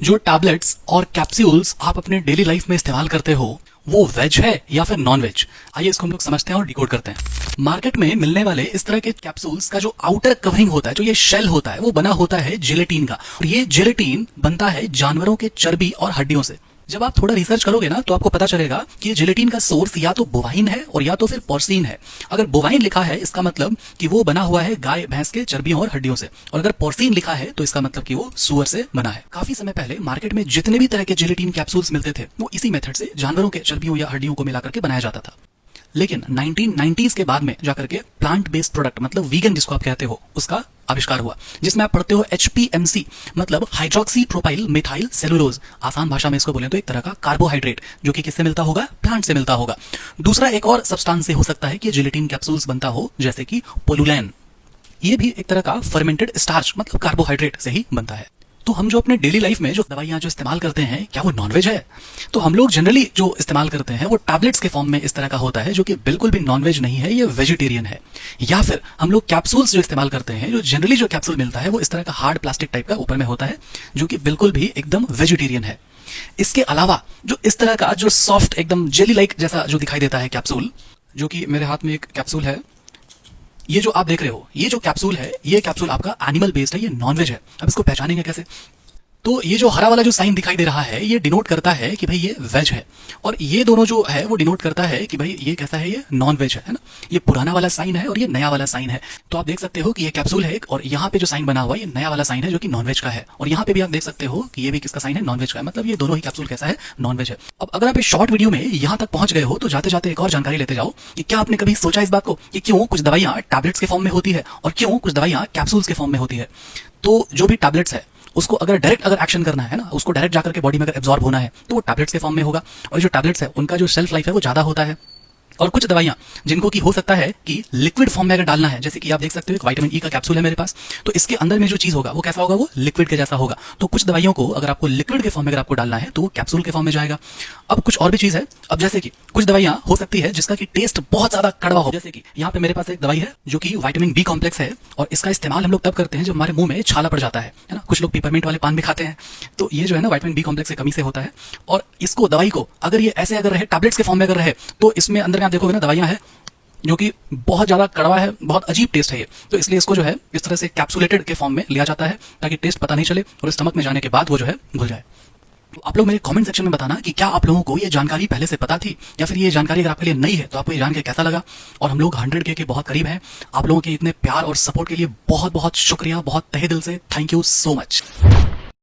जो टैबलेट्स और कैप्सूल्स आप अपने डेली लाइफ में इस्तेमाल करते हो वो वेज है या फिर नॉन वेज। आइए इसको हम लोग समझते हैं और डिकोड करते हैं। मार्केट में मिलने वाले इस तरह के कैप्सूल्स का जो आउटर कवरिंग होता है, जो ये शेल होता है, वो बना होता है जेलेटिन का। और ये जेलेटिन बनता है जानवरों के चर्बी और हड्डियों से। जब आप थोड़ा रिसर्च करोगे ना तो आपको पता चलेगा कि ये जेलेटिन का सोर्स या तो बोवाइन है और या तो फिर पोर्सिन है। अगर बोवाइन लिखा है इसका मतलब कि वो बना हुआ है गाय भैंस के चर्बियों और हड्डियों से, और अगर पोर्सिन लिखा है तो इसका मतलब कि वो सुअर से बना है। काफी समय पहले मार्केट में जितने भी तरह के जेलेटिन कैप्सूल्स मिलते थे वो इसी मेथड से जानवरों के चर्बियों या हड्डियों को मिलाकर के बनाया जाता था। लेकिन 1990s के बाद में जाकर के प्लांट बेस्ड प्रोडक्ट मतलब वीगन जिसको आप कहते हो उसका आविष्कार हुआ, जिसमें आप पढ़ते हो HPMC मतलब हाइड्रोक्सी प्रोपाइल मिथाइल सेलुलोज। आसान भाषा में इसको बोलें तो एक तरह का कार्बोहाइड्रेट जो कि किससे मिलता होगा, प्लांट से मिलता होगा। दूसरा एक और सब्सटेंस से हो सकता है कि जेलेटिन कैप्सूल्स बनता हो, जैसे कि पोलुलैन। ये भी एक तरह का फर्मेंटेड स्टार्च मतलब कार्बोहाइड्रेट से ही बनता है। तो हम जो अपने डेली लाइफ में जो दवाइयां जो इस्तेमाल करते हैं क्या वो नॉनवेज है? तो हम लोग जनरली जो इस्तेमाल करते हैं वो टैबलेट्स के फॉर्म में इस तरह का होता है, जो कि बिल्कुल भी नॉनवेज नहीं है, ये वेजिटेरियन है। या फिर हम लोग कैप्सूल्स जो इस्तेमाल करते हैं, जो जनरली जो कैप्सूल मिलता है वो इस तरह का हार्ड प्लास्टिक टाइप का ऊपर में होता है, जो कि बिल्कुल भी एकदम वेजिटेरियन है। इसके अलावा जो इस तरह का जो सॉफ्ट एकदम जेली लाइक जैसा जो दिखाई देता है कैप्सूल, जो कि मेरे हाथ में एक कैप्सूल है, ये जो आप देख रहे हो, ये जो कैप्सूल है, ये कैप्सूल आपका एनिमल बेस्ड है, ये नॉनवेज है। अब इसको पहचानेंगे कैसे? तो ये जो हरा वाला जो साइन दिखाई दे रहा है ये डिनोट करता है कि भाई ये वेज है, और ये दोनों जो है वो डिनोट करता है कि भाई ये कैसा है, ये नॉन वेज है ना। ये पुराना वाला साइन है और ये नया वाला साइन है। तो आप देख सकते हो कि ये कैप्सूल है एक, और यहाँ पे जो साइन बना हुआ है ये नया वाला साइन है जो कि नॉनवेज का है, और यहाँ पे भी आप देख सकते हो कि ये भी किसका साइन है, नॉनवेज का है। मतलब ये दोनों ही कैप्सूल कैसा है, नॉनवेज है। अब अगर आप इस शॉर्ट वीडियो में यहाँ तक पहुंच गए हो तो जाते जाते एक और जानकारी लेते जाओ कि क्या आपने कभी सोचा इस बात को कि क्यों कुछ दवाइयां टैबलेट्स के फॉर्म में होती है और क्यों कुछ दवाइयां कैप्सूल्स के फॉर्म में होती है। तो जो भी टैबलेट्स है उसको अगर डायरेक्ट अगर एक्शन करना है ना, उसको डायरेक्ट जाकर के बॉडी में अगर एब्जॉर्ब होना है तो वो टैबलेट्स के फॉर्म में होगा, और जो टैबलेट्स है उनका जो शेल्फ लाइफ है वो ज्यादा होता है। और कुछ दवाइयां जिनको कि हो सकता है कि लिक्विड फॉर्म में अगर डालना है, जैसे कि आप देख सकते हो एक विटामिन ई का कैप्सूल है मेरे पास, तो इसके अंदर में जो चीज होगा वो कैसा होगा, वो लिक्विड के जैसा होगा। तो कुछ दवाइयों को अगर आपको लिक्विड के फॉर्म में अगर आपको डालना है तो वो कैप्सूल के फॉर्म में जाएगा। अब कुछ और भी चीज है, अब जैसे कि कुछ दवाइयां हो सकती है जिसका कि टेस्ट बहुत ज्यादा कड़वा हो, जैसे कि यहाँ पे मेरे पास एक दवाई है जो कि विटामिन बी कॉम्प्लेक्स है, और इसका इस्तेमाल हम लोग तब करते हैं जब हमारे मुंह में छाला पड़ जाता है ना। कुछ लोग पिपरमिंट वाले पान भी खाते हैं, तो ये जो है ना विटामिन बी कॉम्प्लेक्स की कमी से होता है। और इसको दवाई को अगर ये ऐसे अगर रहे टैबलेट्स के फॉर्म में अगर रहे तो इसमें अंदर में आप देखोगे ना दवाइयां है जो कि बहुत ज्यादा कड़वा है, बहुत अजीब टेस्ट है ये। तो इसलिए इसको जो है इस तरह से कैप्सुलेटेड के फॉर्म में लिया जाता है ताकि टेस्ट पता नहीं चले और स्टमक में जाने के बाद वो जो है घुल जाए। तो आप लोग मेरे कमेंट सेक्शन में बताना कि क्या आप लोगों को ये जानकारी पहले से पता थी, या फिर ये जानकारी अगर आपके लिए नई है तो आपको ये जान के कैसा लगा। और हम लोग 100K के बहुत करीब हैं। आप लोगों के इतने प्यार और सपोर्ट के लिए बहुत बहुत शुक्रिया, बहुत तहे दिल से थैंक यू सो मच।